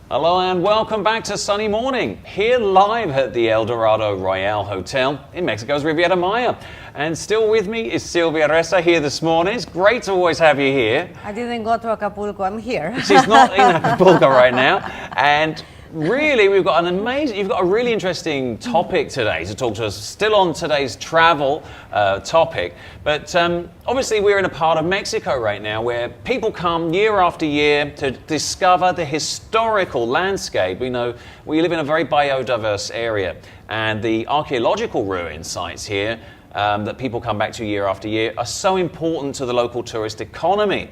Hello and welcome back to Sunny Morning, here live at the El Dorado Royale Hotel in Mexico's Riviera Maya. And still with me is Silvia Ressa here this morning. It's great to always have you here. I didn't go to Acapulco, I'm here. She's not in Acapulco right now. And really, you've got a really interesting topic today to talk to us, still on today's travel topic. But obviously we're in a part of Mexico right now where people come year after year to discover the historical landscape. We know we live in a very biodiverse area, and the archaeological ruin sites here that people come back to year after year are so important to the local tourist economy.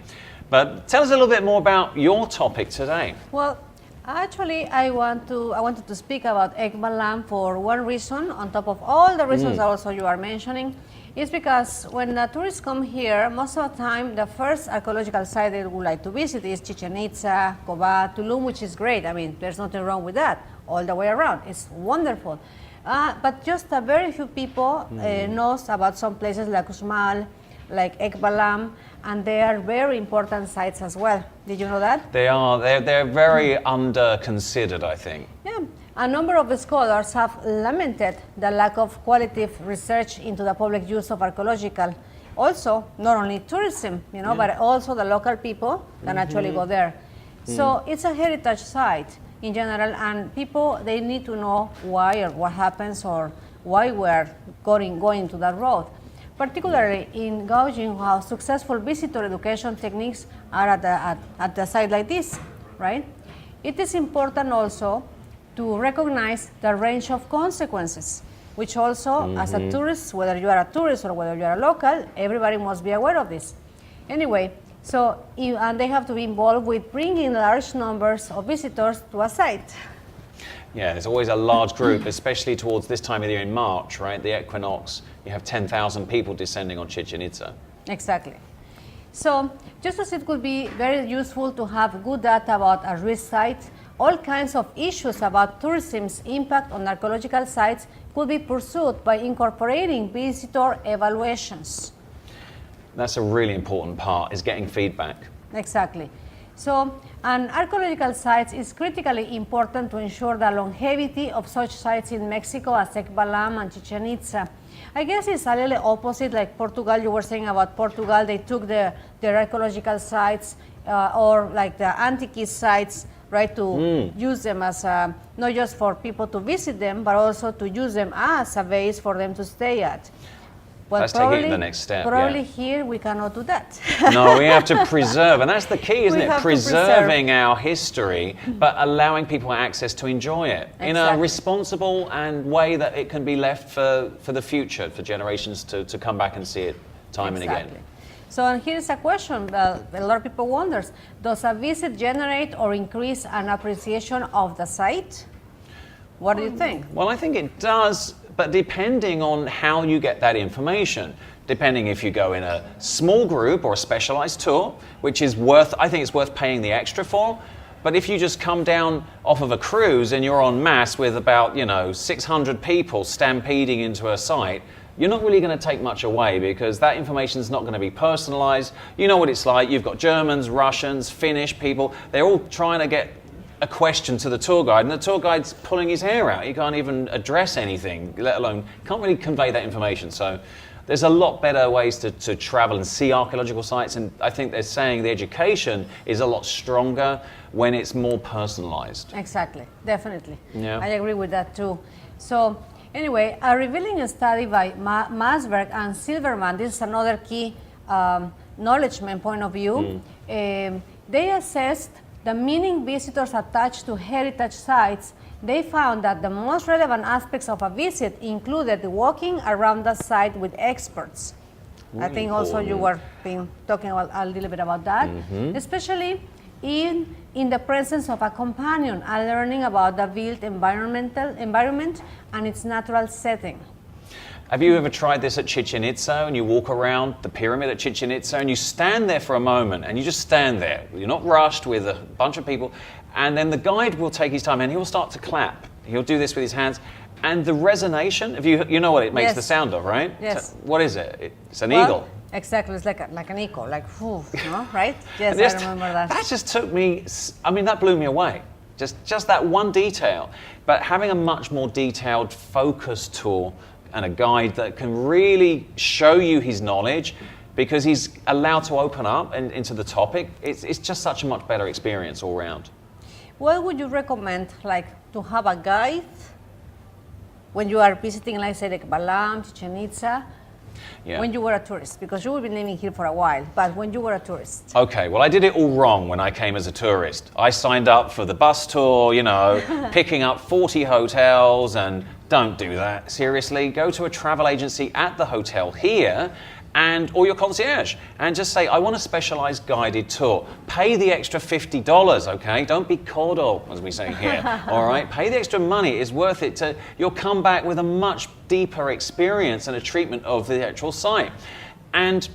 But tell us a little bit more about your topic today. Well, actually, I wanted to speak about Ekbalam for one reason, on top of all the reasons also you are mentioning. Is because when the tourists come here, most of the time, the first archaeological site they would like to visit is Chichen Itza, Cobá, Tulum, which is great. I mean, there's nothing wrong with that, all the way around. It's wonderful. But just a very few people knows about some places like Uxmal, like Ekbalam, and they are very important sites as well. Did you know that? They are. They're very under-considered, I think. Yeah. A number of scholars have lamented the lack of qualitative research into the public use of archaeological. Also, not only tourism, but also the local people can actually go there. So it's a heritage site in general, and people, they need to know why or what happens or why we're going to that road. Particularly in gauging how successful visitor education techniques are at the site like this, right? It is important also to recognize the range of consequences, which also, as a tourist, whether you are a tourist or whether you are a local, everybody must be aware of this. Anyway, and they have to be involved with bringing large numbers of visitors to a site. Yeah, there's always a large group, especially towards this time of the year in March, right? The equinox, you have 10,000 people descending on Chichen Itza. Exactly. So, just as it could be very useful to have good data about a risk site, all kinds of issues about tourism's impact on archaeological sites could be pursued by incorporating visitor evaluations. That's a really important part, is getting feedback. Exactly. So, an archaeological sites is critically important to ensure the longevity of such sites in Mexico as Ekbalam and Chichen Itza. I guess it's a little opposite, like Portugal. You were saying about Portugal, they took their archaeological sites or like the antique sites, right, to use them as not just for people to visit them, but also to use them as a base for them to stay at. Well, let's take it to the next step. Probably here we cannot do that. No, we have to preserve, and that's the key, isn't it? Preserving our history, but allowing people access to enjoy it in a responsible and way that it can be left for the future, for generations to come back and see it time and again. So, and here's a question that a lot of people wonders: does a visit generate or increase an appreciation of the site? What do you think? Well, I think it does. But depending on how you get that information, depending if you go in a small group or a specialized tour, which is I think it's worth paying the extra for. But if you just come down off of a cruise and you're en masse with about, 600 people stampeding into a site, you're not really going to take much away because that information is not going to be personalized. You know what it's like. You've got Germans, Russians, Finnish people. They're all trying to get a question to the tour guide, and the tour guide's pulling his hair out. He can't even address anything, let alone, can't really convey that information. So there's a lot better ways to travel and see archaeological sites, and I think they're saying the education is a lot stronger when it's more personalized. Exactly, definitely. Yeah. I agree with that too. So anyway, a revealing study by Masberg and Silverman, this is another key knowledge point of view. They assessed the meaning visitors attach to heritage sites. They found that the most relevant aspects of a visit included walking around the site with experts. I think also you were talking about a little bit about that, especially in the presence of a companion and learning about the built environment and its natural setting. Have you ever tried this at Chichen Itza and you walk around the pyramid at Chichen Itza and you stand there for a moment and you just stand there. You're not rushed with a bunch of people, and then the guide will take his time and he will start to clap. He'll do this with his hands, and the resonation, if you know what it makes the sound of, right? Yes. So, what is it? It's an eagle. Exactly, it's like an echo, like, whew, no? Right? Yes, I remember that. That just took me, that blew me away. Just that one detail. But having a much more detailed, focused tour and a guide that can really show you his knowledge, because he's allowed to open up and into the topic, it's just such a much better experience all round. What would you recommend, like, to have a guide when you are visiting, like, say, like Balam, Chichen Itza, when you were a tourist? Because you will be living here for a while, but when you were a tourist. Okay, well, I did it all wrong when I came as a tourist. I signed up for the bus tour, picking up 40 hotels, and don't do that. Seriously, go to a travel agency at the hotel here or your concierge, and just say, I want a specialized guided tour. Pay the extra $50, okay? Don't be coddle, as we say here, all right? Pay the extra money. It's worth it. You'll come back with a much deeper experience and a treatment of the actual site. And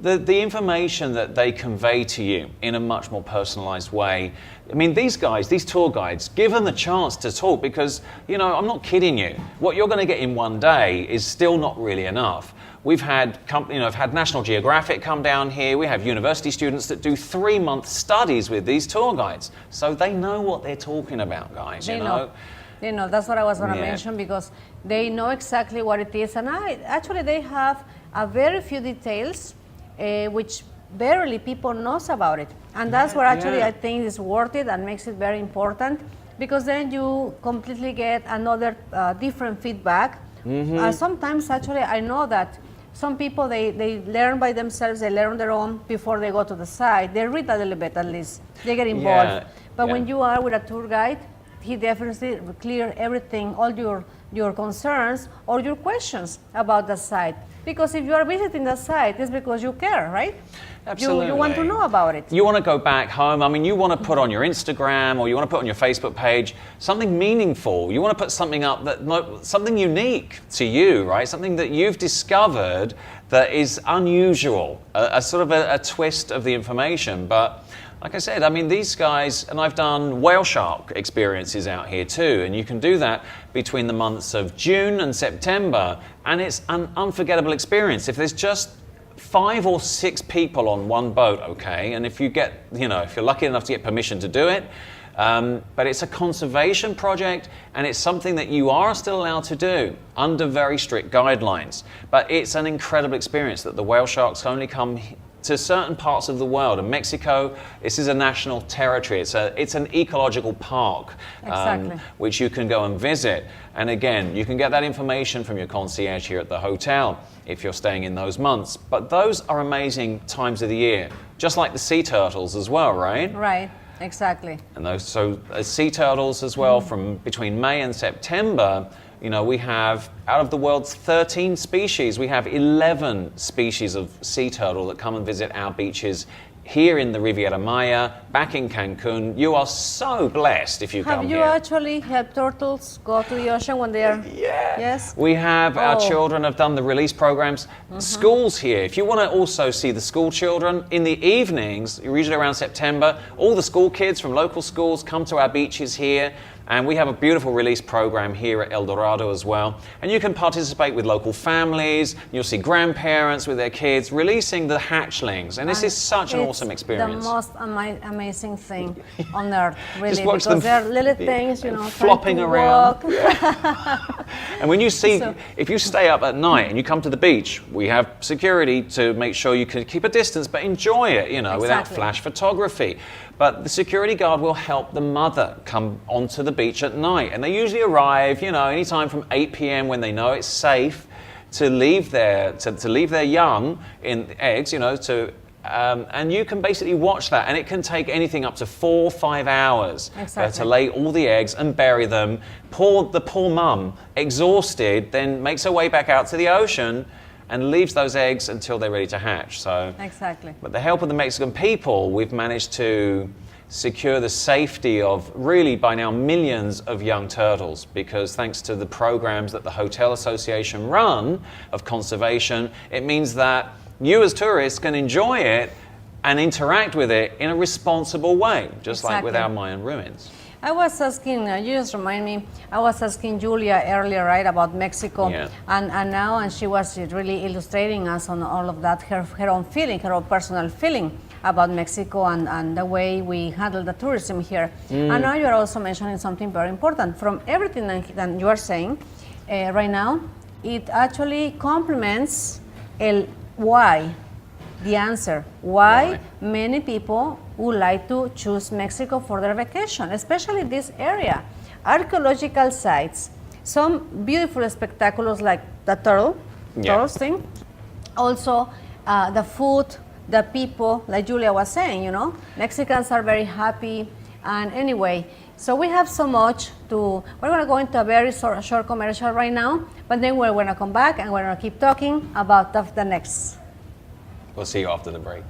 the information that they convey to you in a much more personalized way. I mean, these tour guides, give them the chance to talk, because, I'm not kidding you. What you're going to get in one day is still not really enough. We've had, I've had National Geographic come down here. We have university students that do 3-month studies with these tour guides. So they know what they're talking about, guys, They know. That's what I was going to mention, because they know exactly what it is. And actually they have a very few details which barely people knows about it. And that's what actually I think is worth it and makes it very important, because then you completely get another different feedback. Sometimes actually I know that some people, they learn by themselves, they learn on their own before they go to the site. They read a little bit at least, they get involved. But when you are with a tour guide, he definitely clear everything, all your concerns or your questions about the site. Because if you are visiting the site, it's because you care, right? Absolutely. You want to know about it. You want to go back home. I mean, you want to put on your Instagram, or you want to put on your Facebook page something meaningful. You want to put something up something unique to you, right? Something that you've discovered that is unusual, a sort of a twist of the information. But like I said, I mean, these guys, and I've done whale shark experiences out here too, and you can do that between the months of June and September, and it's an unforgettable experience. If there's just 5 or 6 people on one boat, okay, and if you get, if you're lucky enough to get permission to do it, but it's a conservation project, and it's something that you are still allowed to do under very strict guidelines. But it's an incredible experience that the whale sharks only come to certain parts of the world. In Mexico, this is a national territory. It's an ecological park, which you can go and visit. And again, you can get that information from your concierge here at the hotel if you're staying in those months. But those are amazing times of the year, just like the sea turtles as well, right? Right, exactly. And sea turtles as well, from between May and September, we have, out of the world's 13 species, we have 11 species of sea turtle that come and visit our beaches here in the Riviera Maya, back in Cancun. You are so blessed if you come here. Have you actually helped turtles go to the ocean when they are... Yeah. Yes? We have, our children have done the release programs. Schools here, if you want to also see the school children, in the evenings, usually around September, all the school kids from local schools come to our beaches here. And we have a beautiful release program here at El Dorado as well. And you can participate with local families. You'll see grandparents with their kids releasing the hatchlings. And this is such an awesome experience. The most amazing thing on earth, really. Just watch because them they're little things, flopping around. And when you see, if you stay up at night and you come to the beach, we have security to make sure you can keep a distance, but enjoy it, without flash photography. But the security guard will help the mother come onto the beach at night. And they usually arrive, anytime from 8 p.m. when they know it's safe to leave their young in eggs, and you can basically watch that. And it can take anything up to 4 or 5 hours to lay all the eggs and bury them. The poor mum, exhausted, then makes her way back out to the ocean and leaves those eggs until they're ready to hatch. With the help of the Mexican people, we've managed to secure the safety of really by now millions of young turtles, because thanks to the programs that the Hotel Association run of conservation, it means that you as tourists can enjoy it and interact with it in a responsible way, just like with our Mayan ruins. I was asking, you just remind me, I was asking Julia earlier, right, about Mexico. Yeah. And now, and she was really illustrating us on all of that, her own feeling, her own personal feeling about Mexico and the way we handle the tourism here. And now you're also mentioning something very important. From everything that you are saying right now, it actually complements why, the answer, why many people would like to choose Mexico for their vacation, especially this area. Archaeological sites, some beautiful spectaculars like the turtles thing. Also, the food, the people, like Julia was saying, you know, Mexicans are very happy. And anyway, so we have so much we're going to go into a very short commercial right now, but then we're going to come back and we're going to keep talking about the next. We'll see you after the break.